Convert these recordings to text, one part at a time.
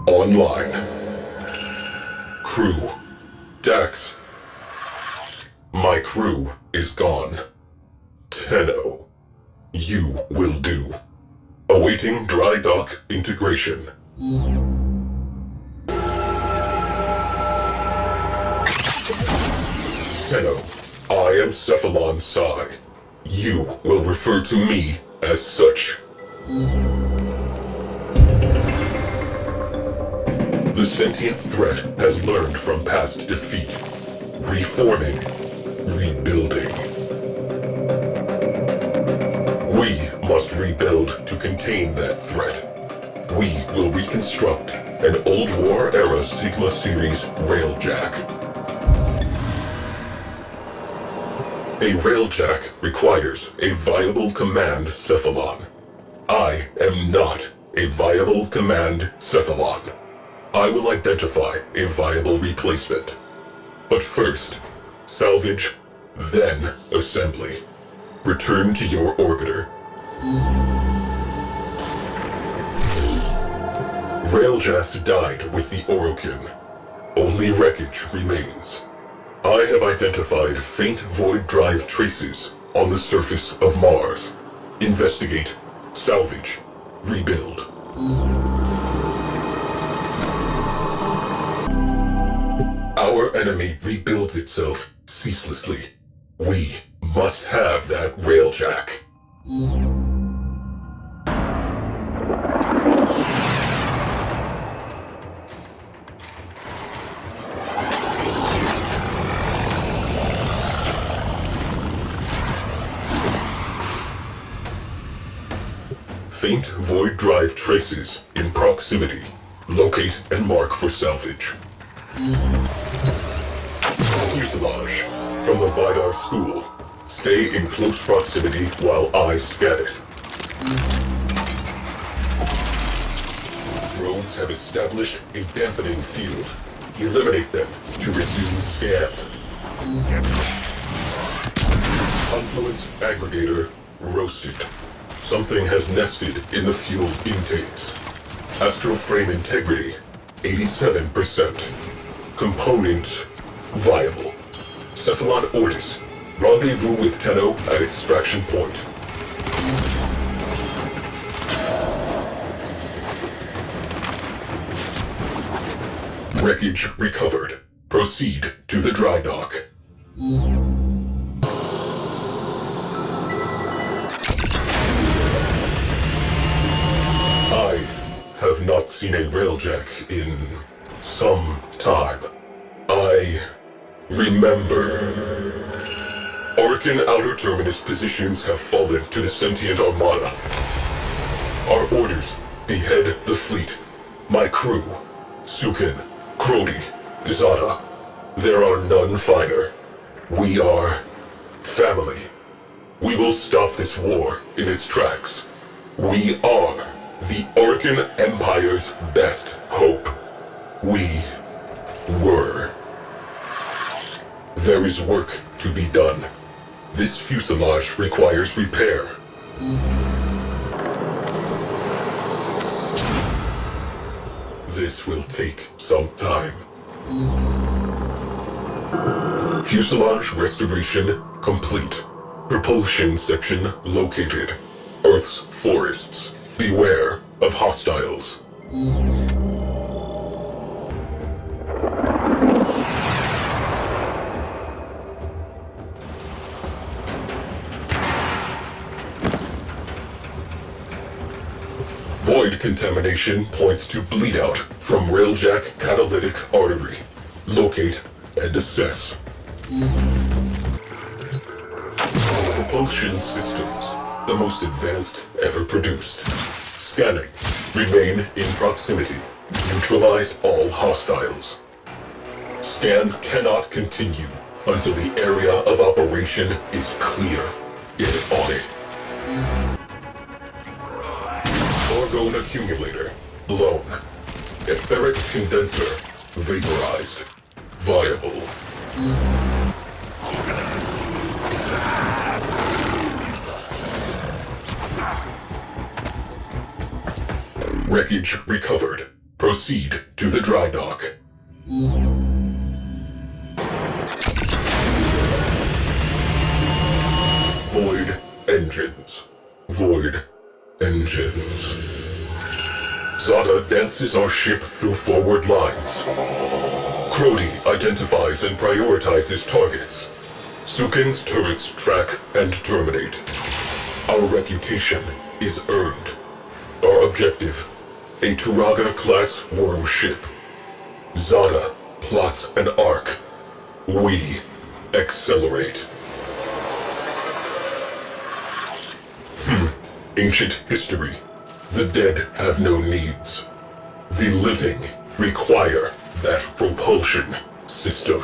online. Crew. Dax. My crew is gone. Tenno. You will do. Awaiting dry dock integration. Tenno, I am Cephalon Psi. You will refer to me as such. The sentient threat has learned from past defeat. Reforming. Rebuilding. We must rebuild to contain that threat. We will reconstruct an old war-era Sigma Series railjack. A railjack requires a viable command cephalon. I am not a viable command cephalon. I will identify a viable replacement. But first, salvage, then assembly. Return to your orbiter. Railjacks died with the Orokin. Only wreckage remains. I have identified faint void drive traces on the surface of Mars. Investigate, salvage, rebuild. Our enemy rebuilds itself ceaselessly. We must have that railjack. Faint void drive traces in proximity. Locate and mark for salvage. Fuselage from the Vidar School. Stay in close proximity while I scan it. Drones have established a dampening field. Eliminate them to resume scan. Confluence aggregator roasted. Something has nested in the fuel intakes. Astral frame integrity, 87%. Component, viable. Cephalon Ortis, rendezvous with Tenno at extraction point. Wreckage recovered. Proceed to the dry dock. I have not seen a railjack in some time. I remember. Orokin outer terminus positions have fallen to the sentient armada. Our orders: behead the fleet. My crew: Sukin, Crody, Izada. There are none finer. We are family. We will stop this war in its tracks. We are the Orokin Empire's best hope. We were. There is work to be done. This fuselage requires repair. This will take some time. Fuselage restoration complete. Propulsion section located. Earth's forests. Beware of hostiles. Void contamination points to bleed out from railjack catalytic artery. Locate and assess. Propulsion systems, the most advanced ever produced. Scanning. Remain in proximity. Neutralize all hostiles. Scan cannot continue until the area of operation is clear. Get on it. Orgone accumulator blown. Etheric condenser vaporized. Viable. Wreckage recovered. Proceed to the dry dock. Void engines. Void engines. Zada dances our ship through forward lines. Crody identifies and prioritizes targets. Sukin's turrets track and terminate. Our reputation is earned. Our objective, a Turaga-class worm ship. Zada plots an arc. We accelerate. Ancient history. The dead have no needs. The living require that propulsion system.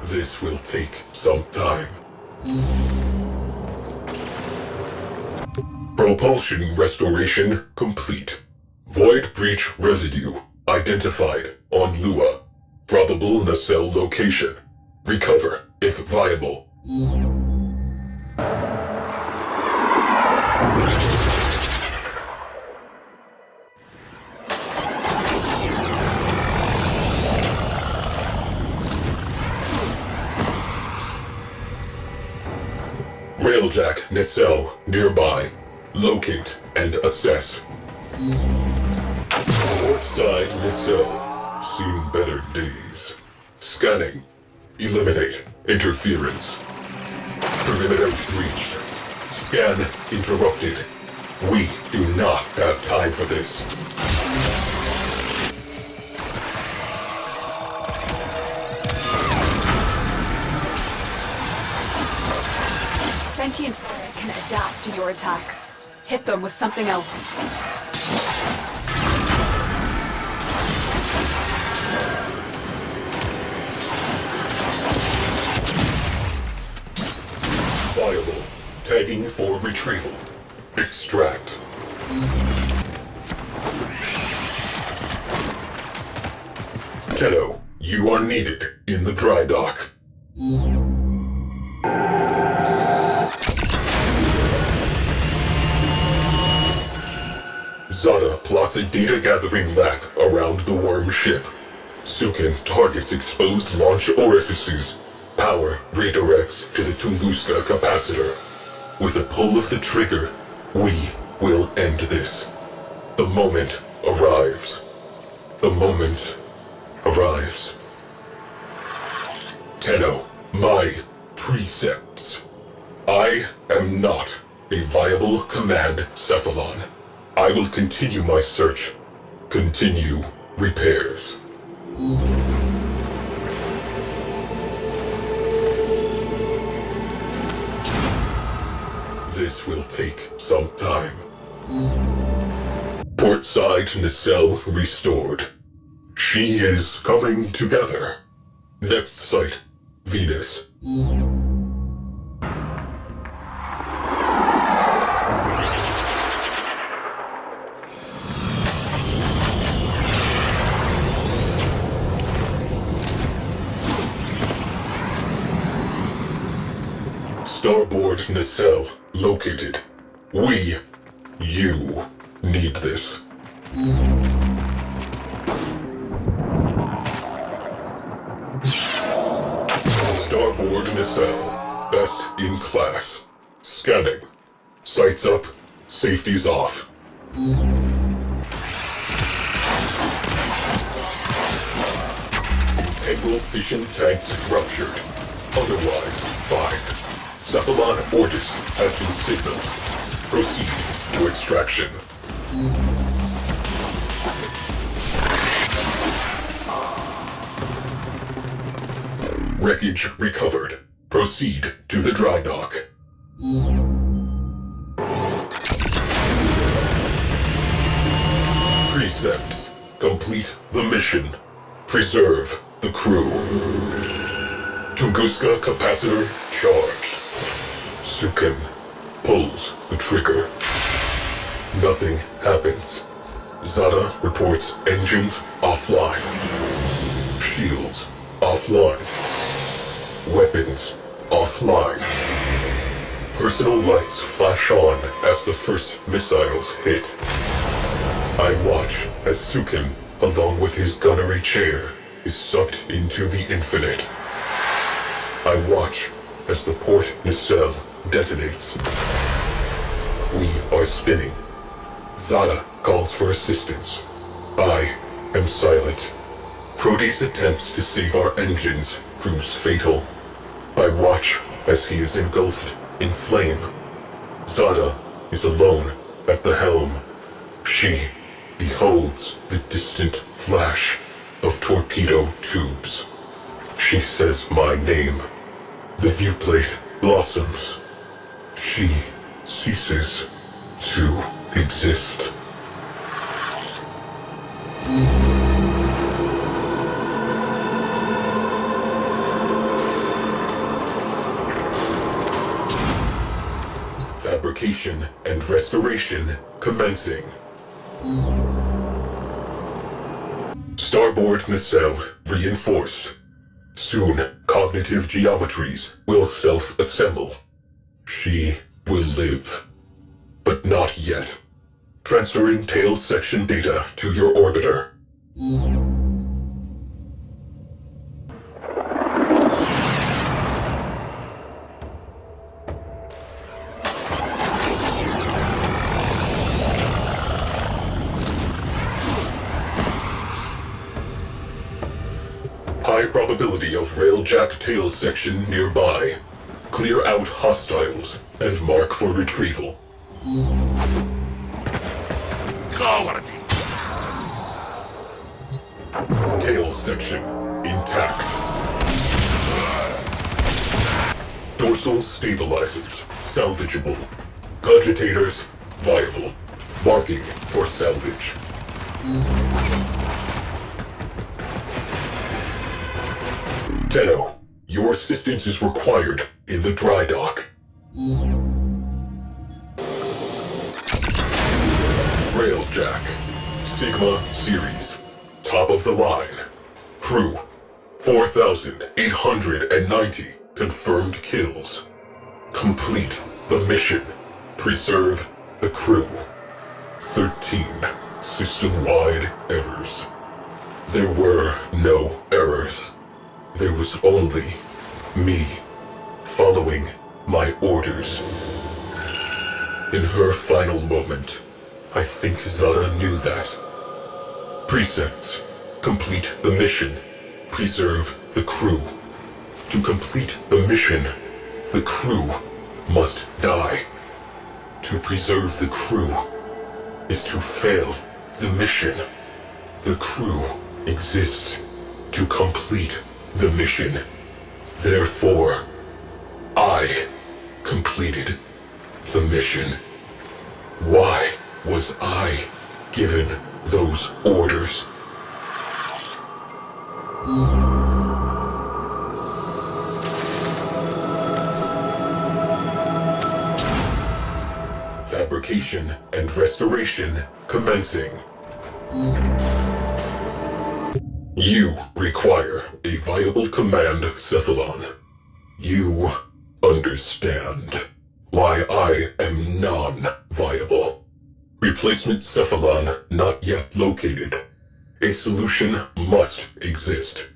This will take some time. Propulsion restoration complete. Void breach residue identified on Lua. Probable nacelle location. Recover if viable. Railjack nacelle nearby. Locate and assess. Northside nacelle. Seen better days. Scanning. Eliminate interference. Perimeter breached. Scan interrupted. We do not have time for this. Sentient fires can adapt to your attacks. Hit them with something else. Viable. Tagging for retrieval. Extract. Tenno, you are needed in the dry dock. Zada plots a data-gathering lab around the worm ship. Sukin targets exposed launch orifices. Power redirects to the Tunguska capacitor. With a pull of the trigger, we will end this. The moment arrives. The moment arrives. Tenno, my precepts. I am not a viable command cephalon. I will continue my search. Continue repairs. This will take some time. Portside nacelle restored. She is coming together. Next site, Venus. Starboard nacelle located. You need this. Starboard nacelle, best in class. Scanning. Sights up, safety's off. Integral fission tanks ruptured. Otherwise, fine. Cephalon Ortis has been signaled. Proceed to extraction. Wreckage recovered. Proceed to the dry dock. Precepts. Complete the mission. Preserve the crew. Tunguska capacitor charged. Sukin pulls the trigger. Nothing happens. Zada reports engines offline. Shields offline. Weapons offline. personal lights flash on as the first missiles hit. I watch as Sukin, along with his gunnery chair, is sucked into the infinite. I watch as the port nacelle detonates. We are spinning. Zada calls for assistance. I am silent. Proteus attempts to save our engines proves fatal. I watch as he is engulfed in flame. Zada is alone at the helm. She beholds the distant flash of torpedo tubes. She says my name. The viewplate blossoms. She ceases to exist. Fabrication and restoration commencing. Starboard nacelle reinforced. Soon, cognitive geometries will self-assemble. She will live. But not yet. Transferring tail section data to your orbiter. High probability of railjack tail section nearby. Clear out hostiles and mark for retrieval. Tail section intact. Dorsal stabilizers salvageable. Cogitators viable. Marking for salvage. Tenno, your assistance is required in the dry dock. Railjack, Sigma Series, top of the line. Crew, 4,890 confirmed kills. Complete the mission. Preserve the crew. 13 system-wide errors. There were no errors. There was only me following my orders. In her final moment, I think Zara knew that. Precepts. Complete the mission. Preserve the crew. To complete the mission, the crew must die. To preserve the crew is to fail the mission. The crew exists to complete the mission. Therefore, I completed the mission. Why was I given those orders? Fabrication and restoration commencing. You require a viable command, Cephalon. You understand why I am non-viable. Replacement Cephalon not yet located. A solution must exist.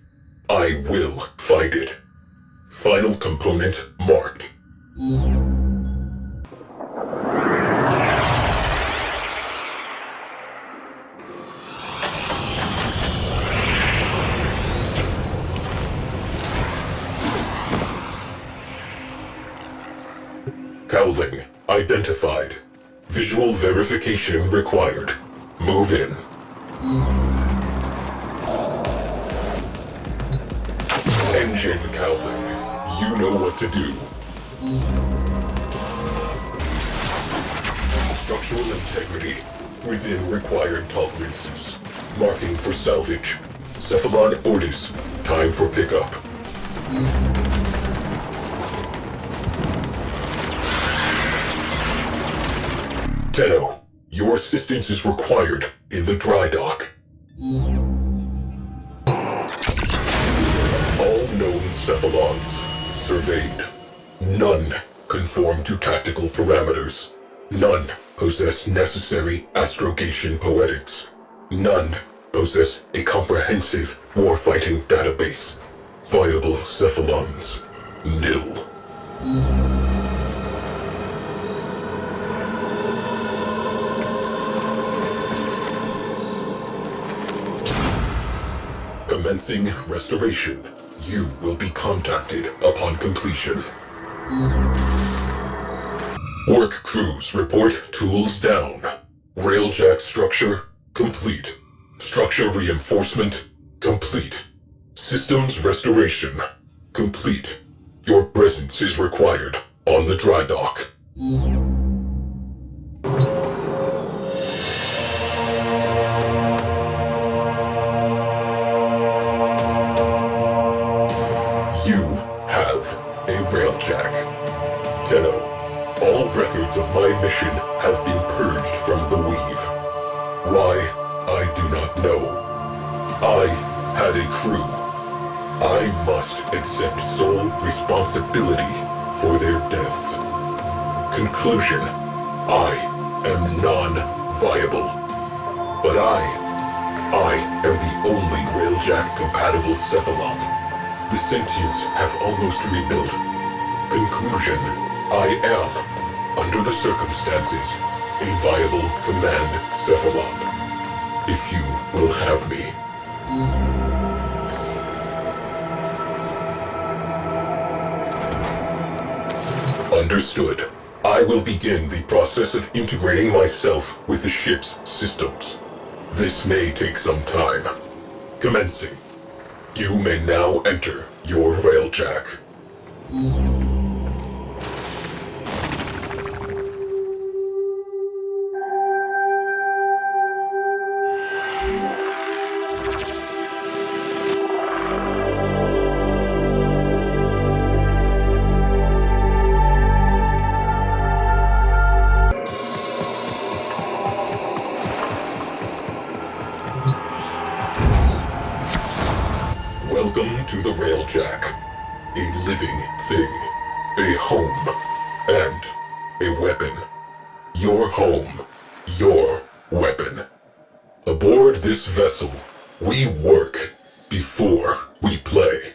I will find it. Final component marked. Cowling identified. Visual verification required. Move in. Engine cowling. You know what to do. Structural integrity within required tolerances. Marking for salvage. Cephalon Ortis. Time for pickup. Tenno, your assistance is required in the dry dock. All known Cephalons surveyed. None conform to tactical parameters. None possess necessary astrogation poetics. None possess a comprehensive warfighting database. Viable cephalons, nil. Commencing restoration. You will be contacted upon completion. Work crews report tools down. Railjack structure complete. Structure reinforcement complete. Systems restoration complete. Your presence is required on the dry dock. You have a railjack. Tenno, all records of my mission have been purged from the weave. Why, I do not know. I had a crew. I must accept sole responsibility for their deaths. Conclusion, I am non-viable. But I am the only railjack-compatible cephalon. The sentients have almost rebuilt. Conclusion, I am, under the circumstances, a viable command cephalon. If you will have me. Understood. I will begin the process of integrating myself with the ship's systems. This may take some time. Commencing. You may now enter your railjack. Welcome to the Railjack. A living thing. A home. And a weapon. Your home. Your weapon. Aboard this vessel, we work before we play.